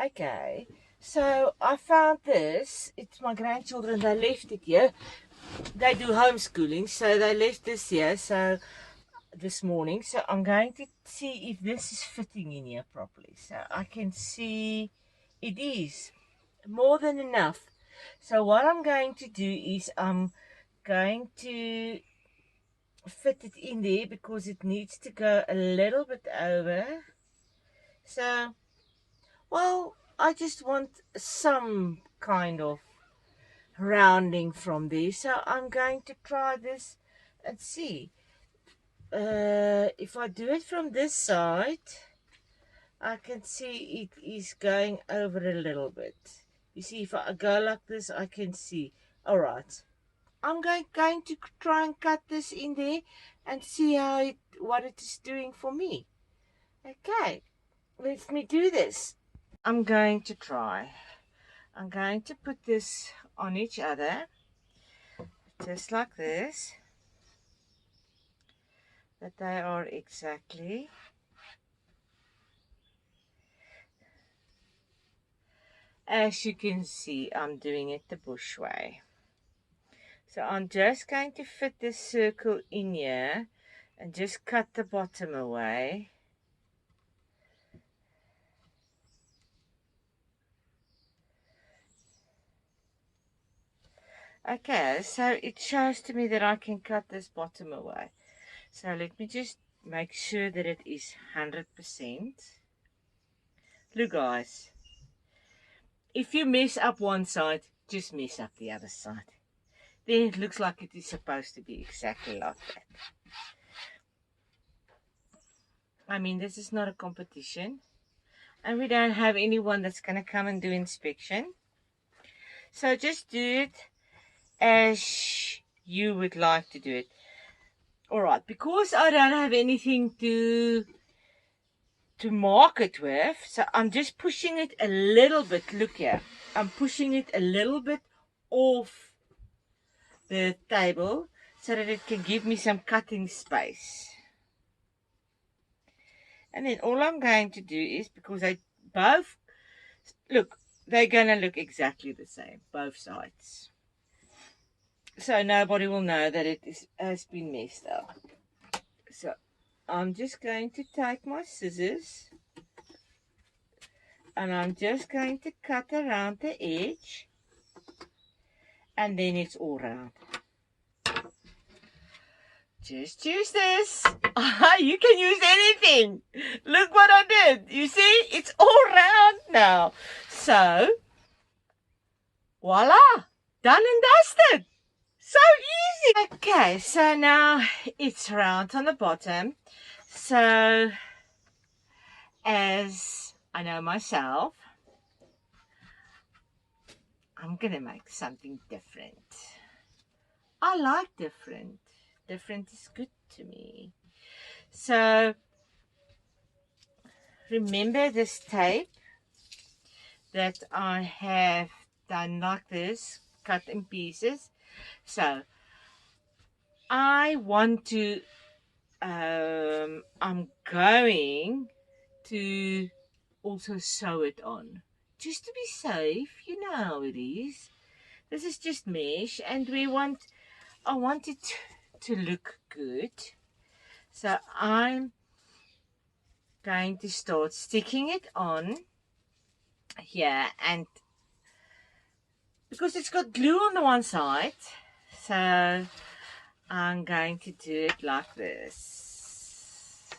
Okay, so I found this. It's my grandchildren. They left it here. They do homeschooling, so they left this here. So this morning, so I'm going to see if this is fitting in here properly. So I can see it is more than enough. So what I'm going to do is I'm going to fit it in there because it needs to go a little bit over. So, well, I just want some kind of rounding from there. So I'm going to try this and see. If I do it from this side, I can see it is going over a little bit. You see, if I go like this, I can see. All right. I'm going to try and cut this in there and see what it is doing for me. Okay, let me do this. I'm going to try. I'm going to put this on each other, just like this, that they are exactly as you can see. I'm doing it the bush way. So I'm just going to fit this circle in here and just cut the bottom away. Okay, so it shows to me that I can cut this bottom away. So let me just make sure that it is 100%. Look guys, if you mess up one side, just mess up the other side. Then it looks like it is supposed to be exactly like that. I mean, this is not a competition. And we don't have anyone that's going to come and do inspection. So just do it as you would like to do it. Alright, because I don't have anything to mark it with, so I'm just pushing it a little bit. Look here, I'm pushing it a little bit off the table so that it can give me some cutting space. And then all I'm going to do is, because they both look, they're going to look exactly the same, both sides. So nobody will know that it has been messed up. So I'm just going to take my scissors and I'm just going to cut around the edge, and then it's all round. Just use this. You can use anything. Look what I did. You see, it's all round now. So, voila, done and dusted. So easy. Okay, so now it's round on the bottom. So, as I know myself, I'm going to make something different. I like different. Different is good to me. So, remember this tape that I have done like this, cut in pieces. So, I want to, I'm going to also sew it on. Just to be safe, you know how it is. This is just mesh, and I want it to look good. So I'm going to start sticking it on here, and because it's got glue on the one side, so I'm going to do it like this.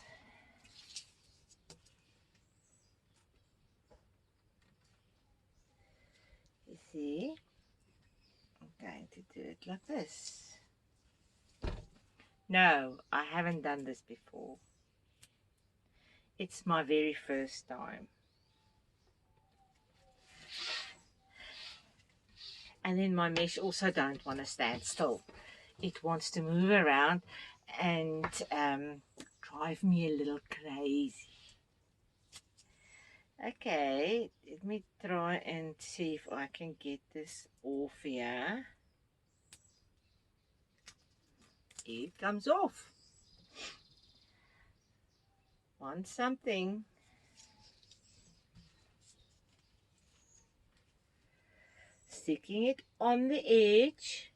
You see, I'm going to do it like this. No, I haven't done this before. It's my very first time. And then my mesh also don't want to stand still. It wants to move around and drive me a little crazy. Okay, let me try and see if I can get this off here. It comes off. Want something? sticking it on the edge.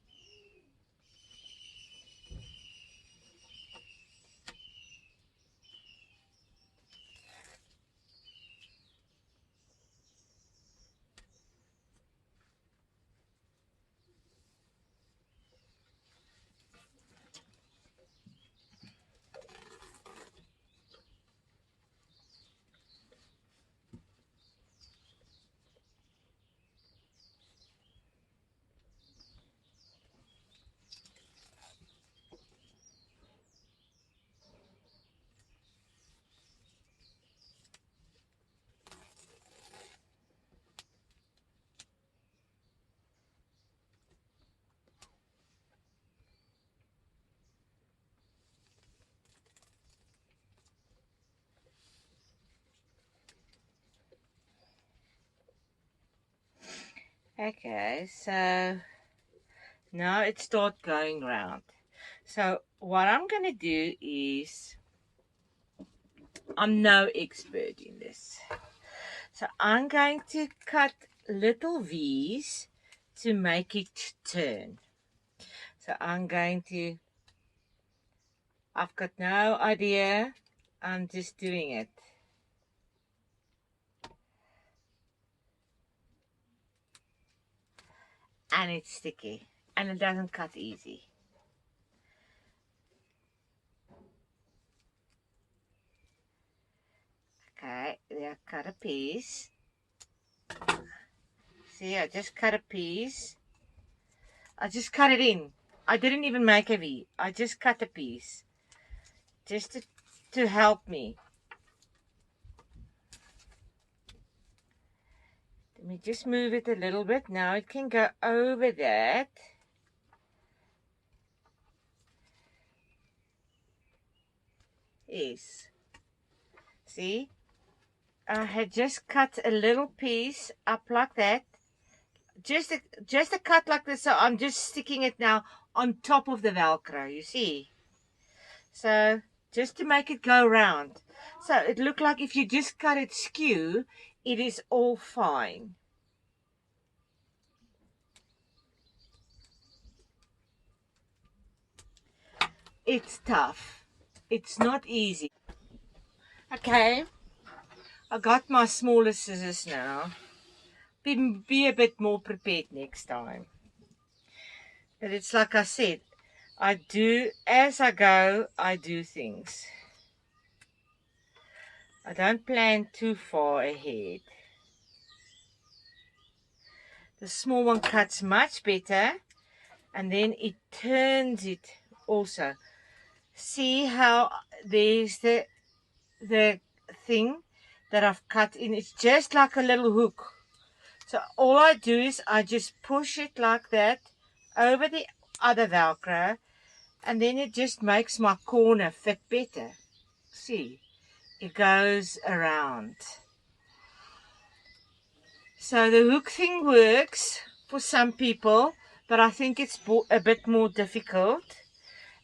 Okay, so now it starts going round. So what I'm going to do is, I'm no expert in this. So I'm going to cut little V's to make it turn. So I've got no idea. I'm just doing it. And it's sticky. And it doesn't cut easy. Okay, there, I cut a piece. See, I just cut a piece. I just cut it in. I didn't even make a V. I just cut a piece. Just to help me. Let me just move it a little bit. Now it can go over that. Yes. See? I had just cut a little piece up like that. Just a cut like this. So I'm just sticking it now on top of the Velcro, you see? So just to make it go round. So it looked like if you just cut it skew, it is all fine. It's tough. It's not easy. Okay, I got my smaller scissors now. Be a bit more prepared next time. But it's like I said, I do, as I go, I do things. I don't plan too far ahead. The small one cuts much better, and then it turns it also. See how there's the thing that I've cut in. It's just like a little hook. So all I do is I just push it like that over the other Velcro, and then it just makes my corner fit better. See, it goes around. So the hook thing works for some people, but I think it's a bit more difficult.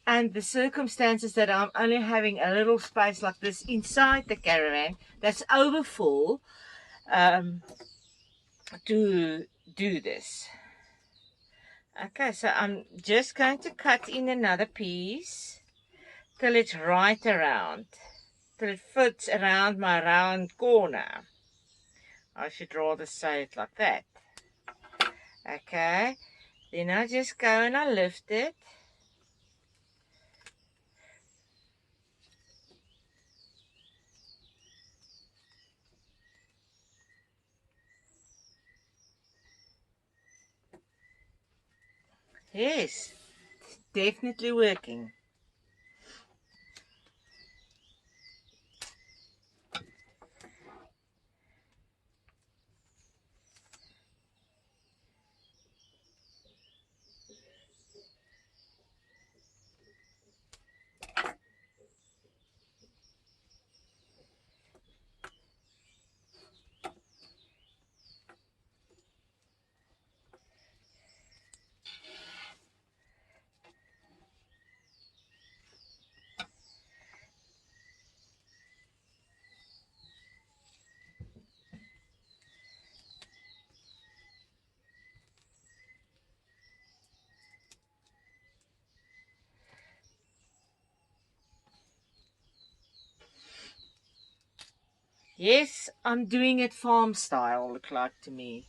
And the circumstances that I'm only having a little space like this inside the caravan that's over full to do this. Okay, so I'm just going to cut in another piece till it's right around, till it fits around my round corner. I should rather say it like that. Okay, then I just go and I lift it. Yes, it's definitely working. Yes, I'm doing it farm style, look like to me.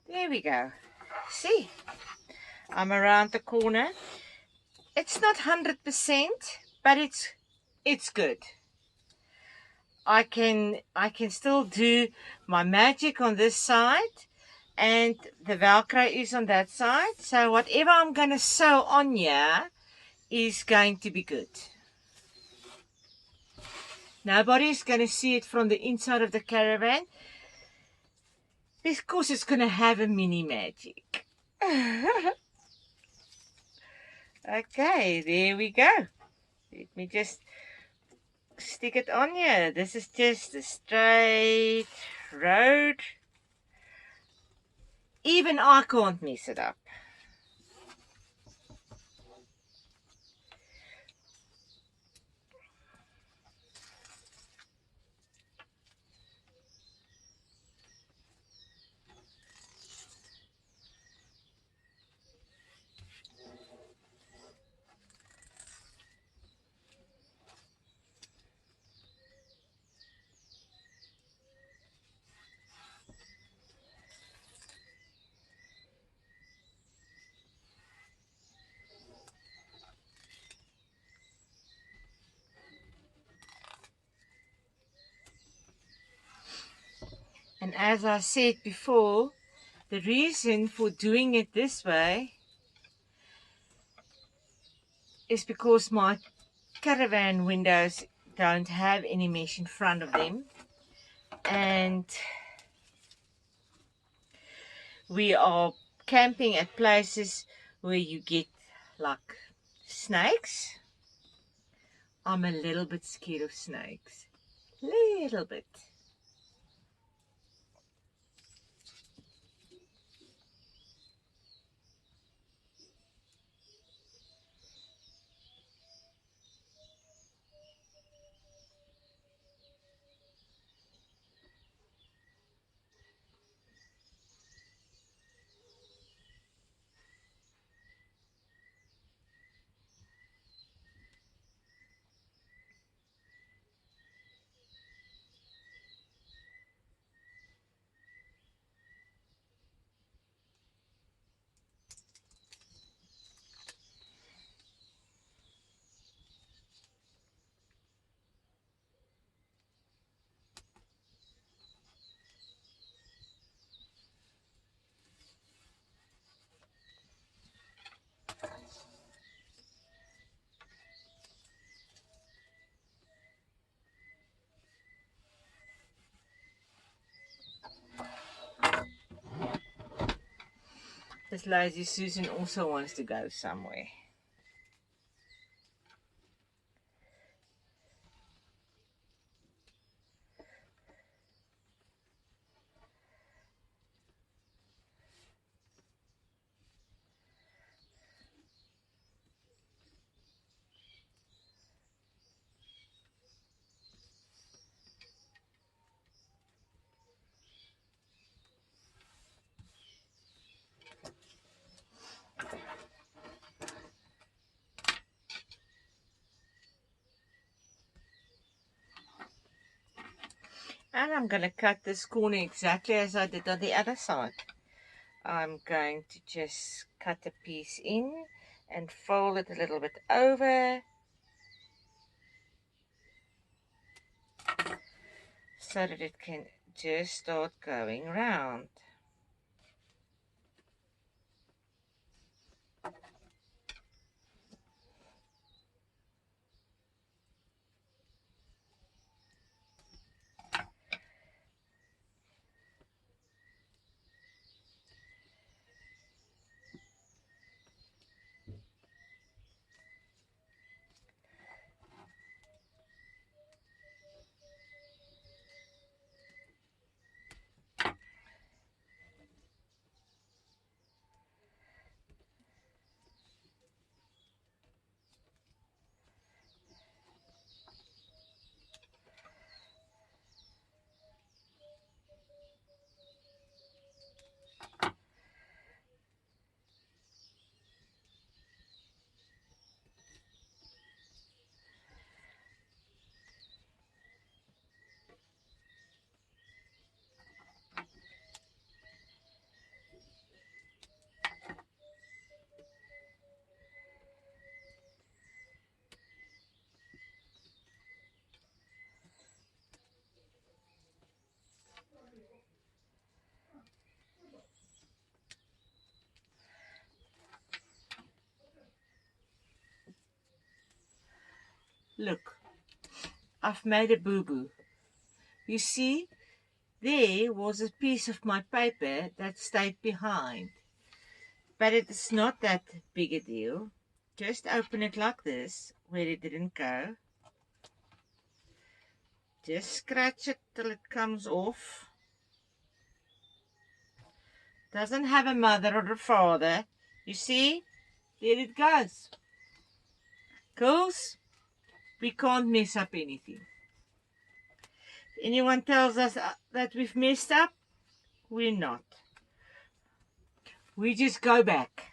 There we go. See, I'm around the corner. It's not 100%, but it's good. I can still do my magic on this side, and the Velcro is on that side. So whatever I'm going to sew on here is going to be good. Nobody's going to see it from the inside of the caravan because it's going to have a mini magic. Okay, there we go. Let me just stick it on here. This is just a straight road. Even I can't mess it up. And as I said before, the reason for doing it this way is because my caravan windows don't have any mesh in front of them, and we are camping at places where you get like snakes. I'm a little bit scared of snakes. Little bit. This lazy Susan also wants to go somewhere. And I'm going to cut this corner exactly as I did on the other side. I'm going to just cut a piece in and fold it a little bit over so that it can just start going round. Look, I've made a boo-boo. You see, there was a piece of my paper that stayed behind. But it's not that big a deal. Just open it like this, where it didn't go. Just scratch it till it comes off. Doesn't have a mother or a father. You see? There it goes. Girls, we can't mess up anything. Anyone tells us that we've messed up, we're not. We just go back.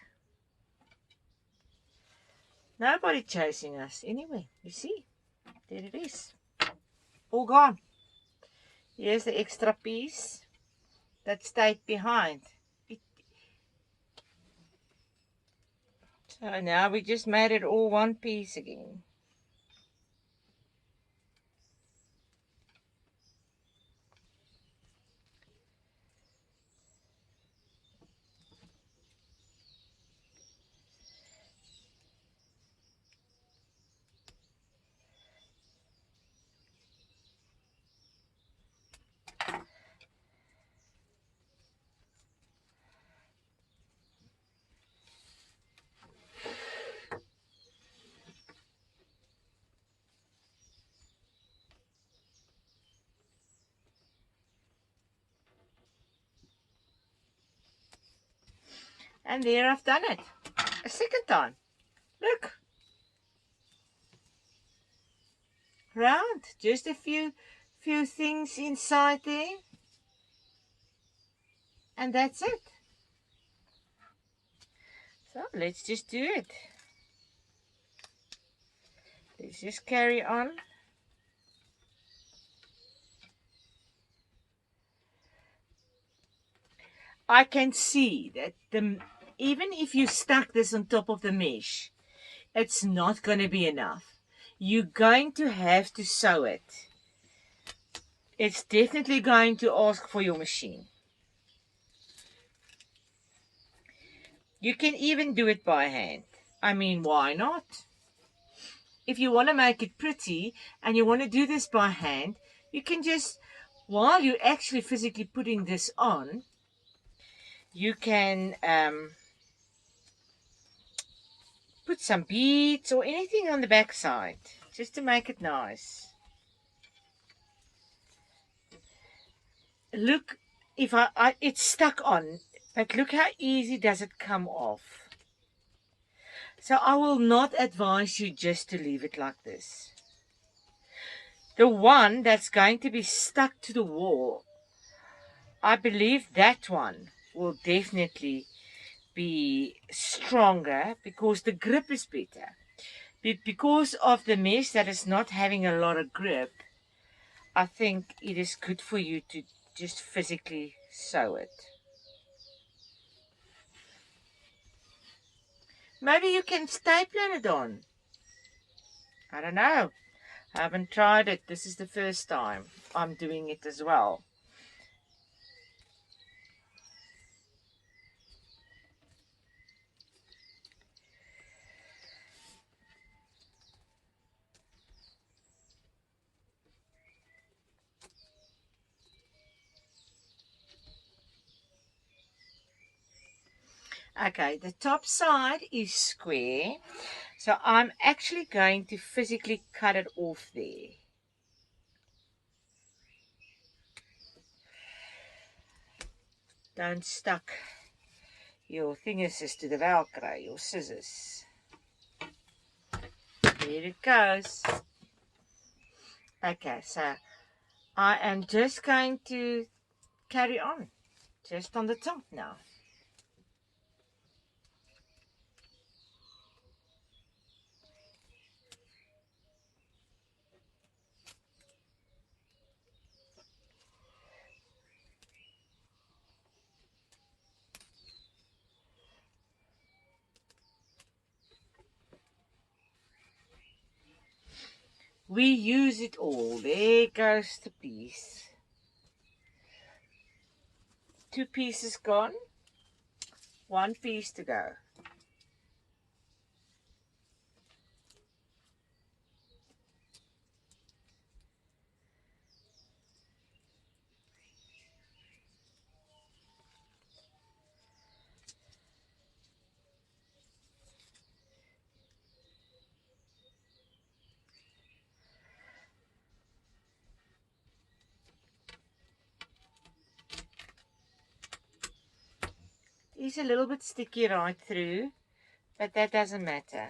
Nobody chasing us anyway. You see? There it is. All gone. Here's the extra piece that stayed behind. So now we just made it all one piece again. And there I've done it. A second time. Look. Round. Just a few things inside there. And that's it. So let's just do it. Let's just carry on. I can see that even if you stuck this on top of the mesh, it's not going to be enough. You're going to have to sew it. It's definitely going to ask for your machine. You can even do it by hand. I mean, why not? If you want to make it pretty and you want to do this by hand, you can just, while you're actually physically putting this on, you can put some beads or anything on the back side just to make it nice. Look, if it's stuck on, but look how easy does it come off. So I will not advise you just to leave it like this. The one that's going to be stuck to the wall, I believe that one will definitely be stronger because the grip is better. Because of the mesh that is not having a lot of grip, I think it is good for you to just physically sew it. Maybe you can staple it on. I don't know. I haven't tried it. This is the first time I'm doing it as well. Okay, the top side is square, so I'm actually going to physically cut it off there. Don't stuck your thingises to the Velcro, your scissors. There it goes. Okay, so I am just going to carry on, just on the top now. We use it all. There goes the piece. 2 pieces gone. 1 piece to go. is a little bit sticky right through, but that doesn't matter.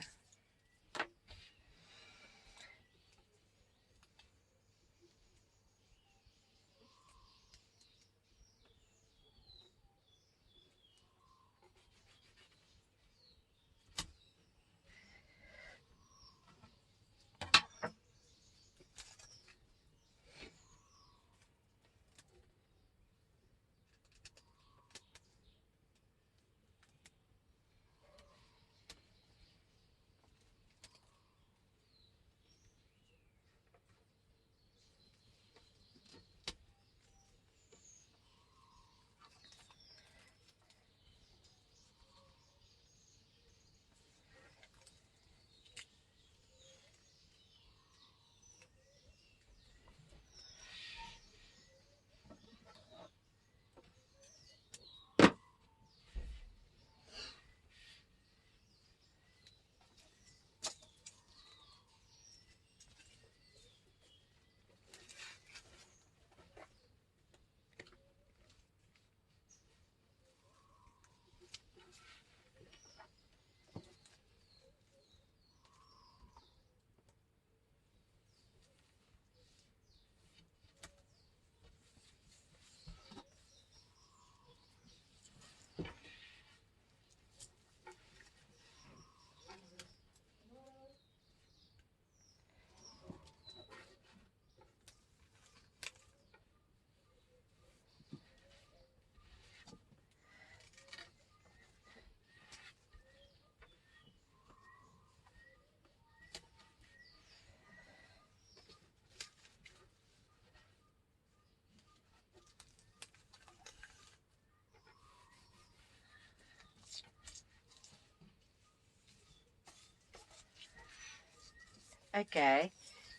Okay,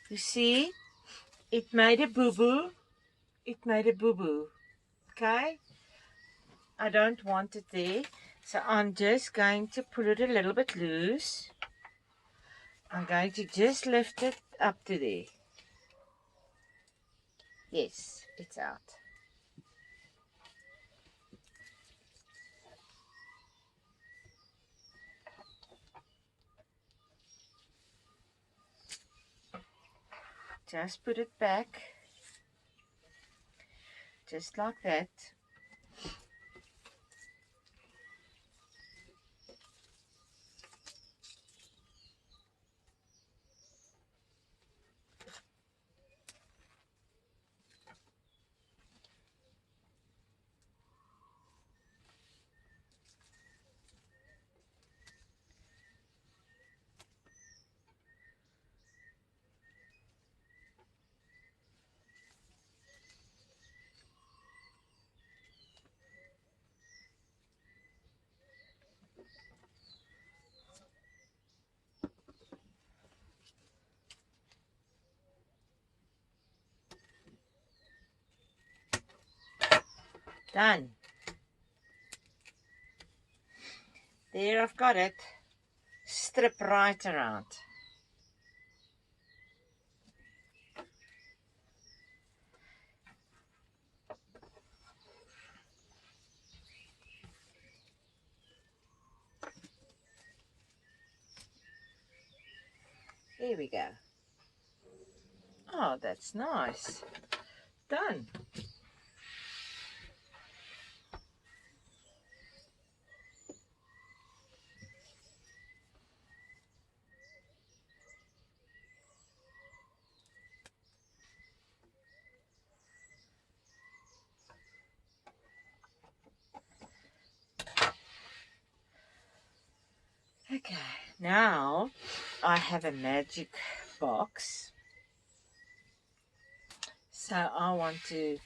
you see, it made a boo-boo. It made a boo-boo. Okay, I don't want it there, so I'm just going to pull it a little bit loose. I'm going to just lift it up to there. Yes, it's out. Just put it back, just like that. Done. There, I've got it. Strip right around. There we go. Oh, that's nice. Done. Okay, now I have a magic box. So I want to,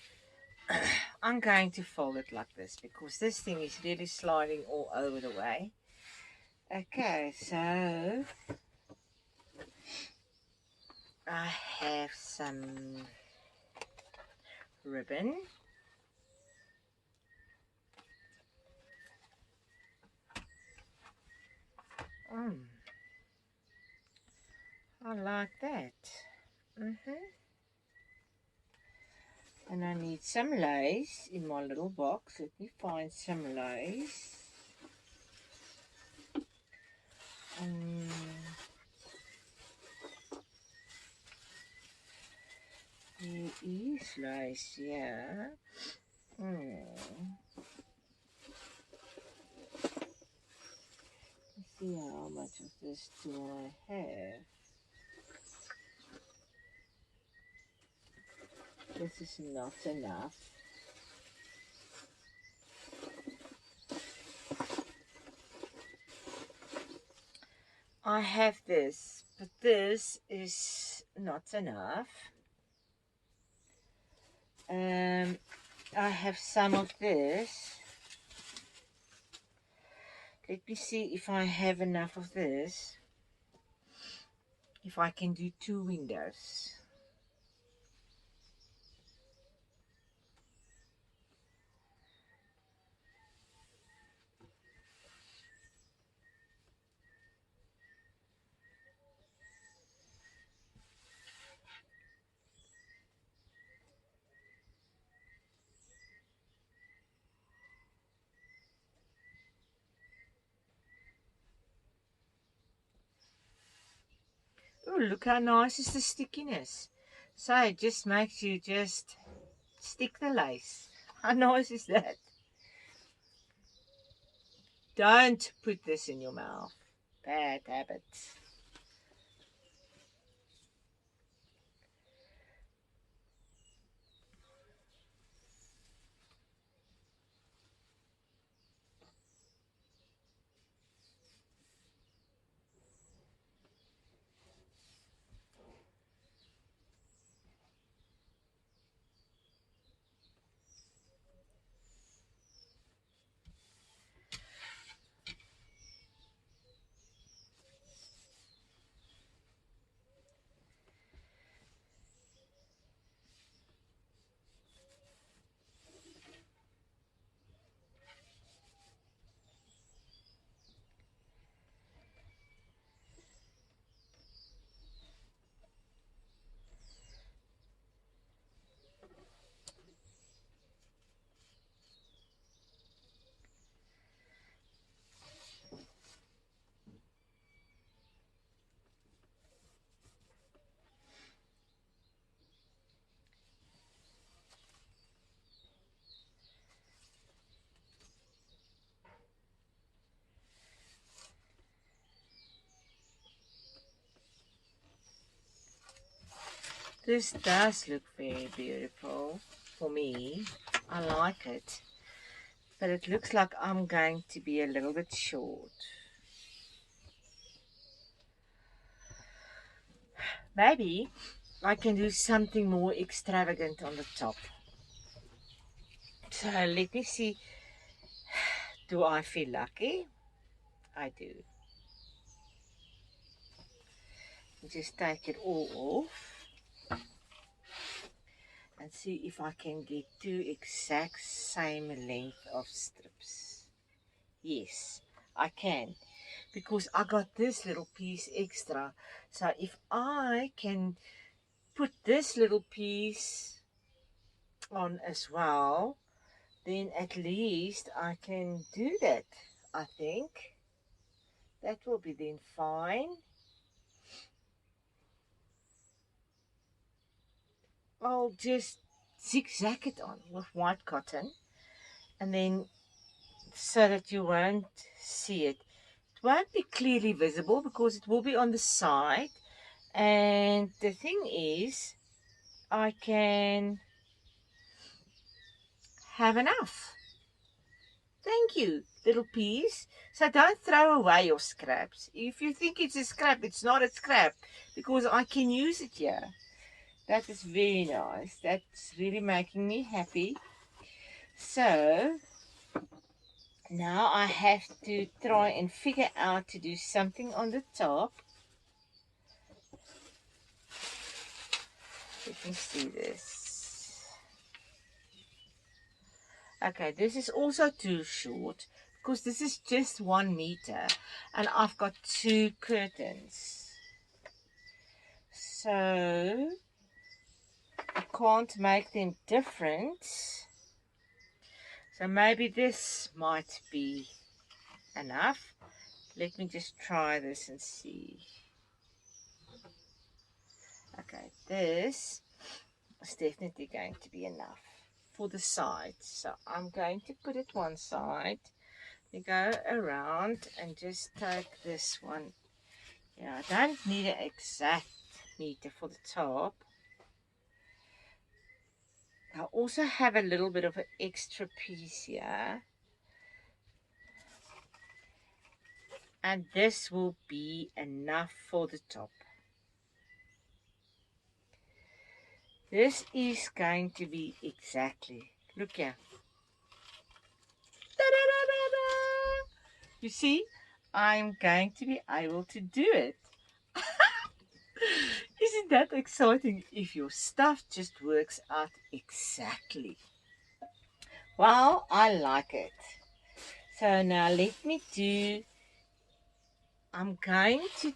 I'm going to fold it like this because this thing is really sliding all over the way. Okay, so I have some ribbon. I like that. And I need some lace in my little box. Let me find some lace. There is lace, yeah. Let's see how much of this do I have. This is not enough. I have this, but this is not enough. I have some of this. Let me see if I have enough of this. If I can do 2 windows. Oh, look how nice is the stickiness. So it just makes you just stick the lace. How nice is that? Don't put this in your mouth. Bad habits. This does look very beautiful for me. I like it. But it looks like I'm going to be a little bit short. Maybe I can do something more extravagant on the top. So let me see. Do I feel lucky? I do. Just take it all off and see if I can get 2 exact same length of strips. Yes, I can, because I got this little piece extra. So if I can put this little piece on as well, then at least I can do that. I think that will be then fine. I'll just zigzag it on with white cotton, and then so that you won't see it. It won't be clearly visible because it will be on the side. And the thing is, I can have enough. Thank you, little piece. So don't throw away your scraps. If you think it's a scrap, it's not a scrap, because I can use it here. That is very nice. That's really making me happy. So now I have to try and figure out to do something on the top. Let me see this. Okay, this is also too short because this is just 1 meter and I've got 2 curtains. So I can't make them different. So maybe this might be enough. Let me just try this and see. Okay, this is definitely going to be enough for the side. So I'm going to put it one side. We go around and just take this one. Yeah, I don't need an exact meter for the top. I also have a little bit of an extra piece here. And this will be enough for the top. This is going to be exactly, look here. Da-da-da-da-da. You see, I'm going to be able to do it. Isn't that exciting if your stuff just works out exactly? Well, I like it. So now let me do, I'm going to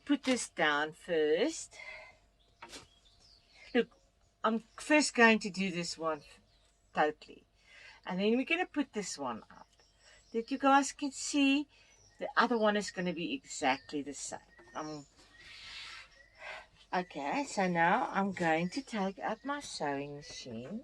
put this down first. Look, I'm first going to do this one totally. And then we're going to put this one up. That you guys can see the other one is going to be exactly the same. Okay, so now I'm going to take out my sewing machine.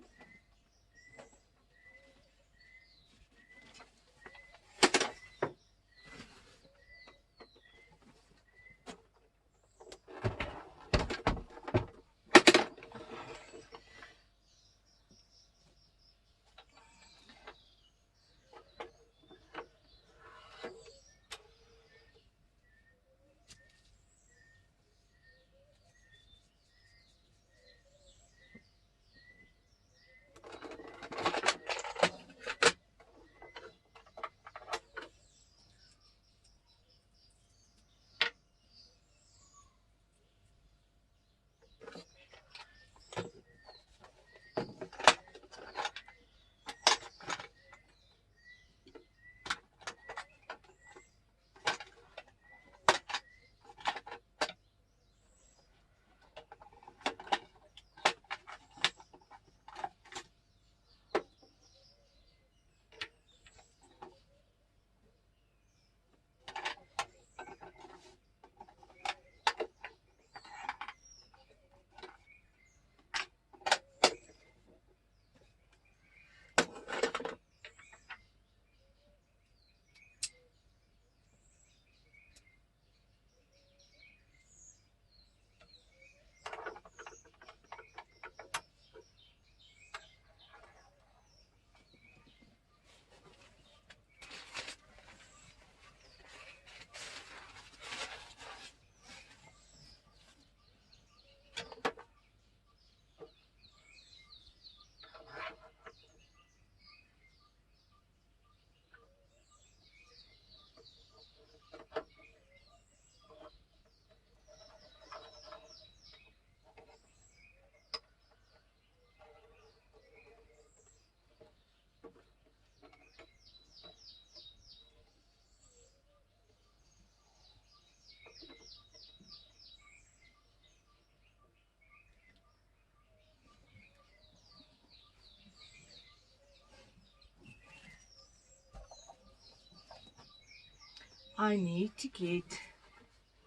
I need to get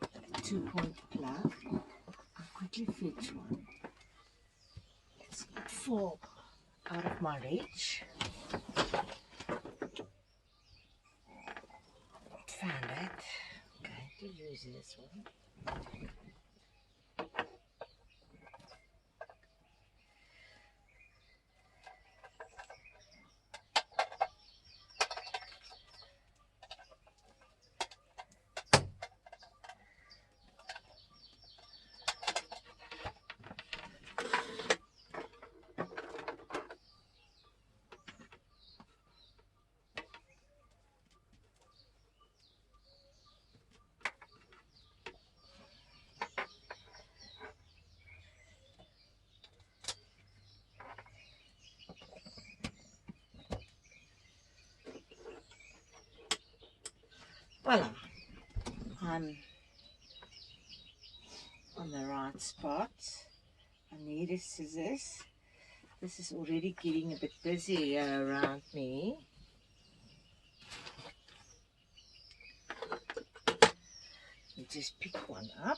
a 2-point plug. I'll quickly fetch one. It's not fall out of my reach. Found it. I'm going to use this one. Voila. I'm on the right spot. I need a scissors. This is already getting a bit busy around me. just pick one up.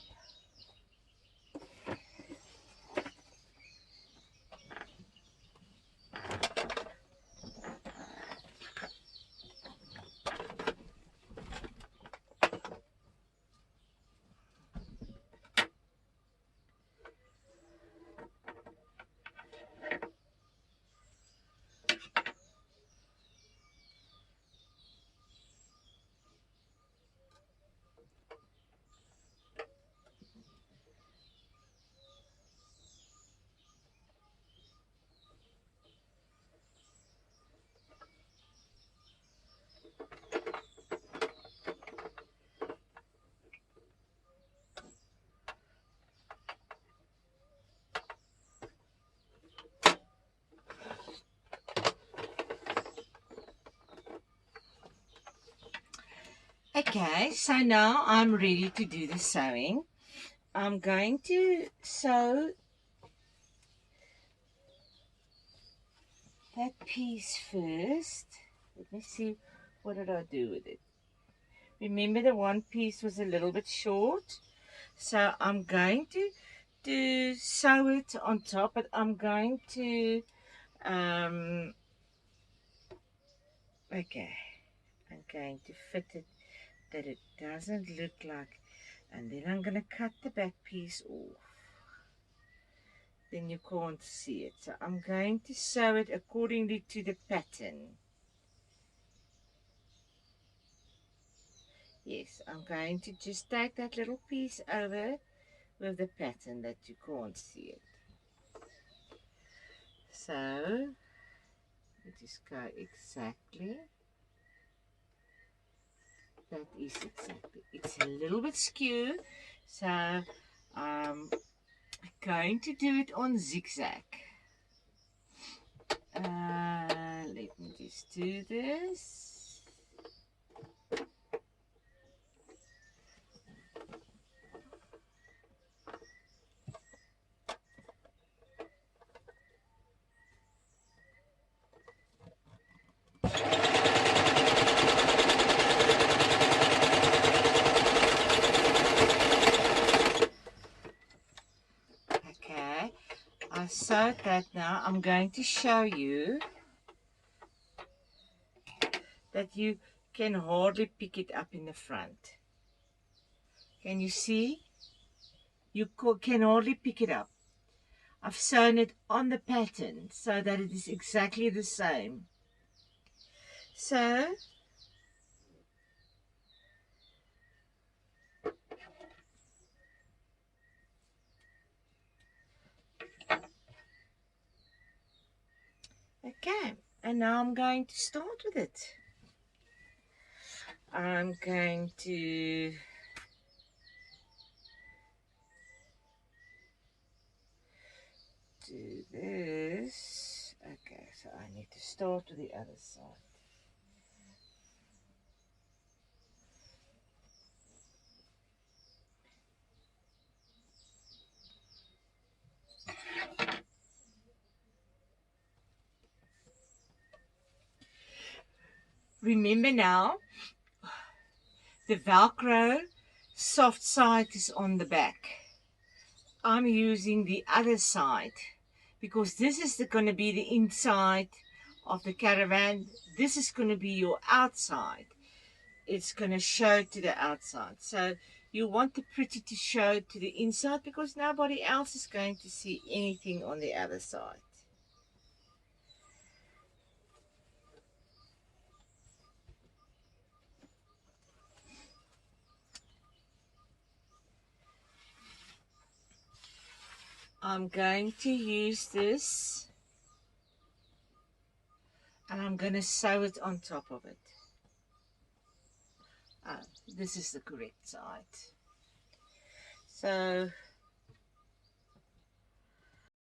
Okay, so now I'm ready to do the sewing. I'm going to sew that piece first. Let me see, what did I do with it? Remember, the one piece was a little bit short, so I'm going to sew it on top, but I'm going to okay, I'm going to fit it that it doesn't look like, and then I'm going to cut the back piece off. Then you can't see it. So I'm going to sew it accordingly to the pattern. Yes, I'm going to just take that little piece over with the pattern that you can't see it. So you just go exactly. That is exactly. It's a little bit skew, so I'm going to do it on zigzag. Let me just do this. Okay, I sewed that now. I'm going to show you that you can hardly pick it up in the front. Can you see? You can hardly pick it up. I've sewn it on the pattern so that it is exactly the same. So okay, and now I'm going to start with it. I'm going to do this. Okay, so I need to start with the other side. Remember now, the Velcro soft side is on the back. I'm using the other side because this is going to be the inside of the caravan. This is going to be your outside. It's going to show to the outside. So you want the pretty to show to the inside because nobody else is going to see anything on the other side. I'm going to use this and I'm going to sew it on top of it. This is the correct side. So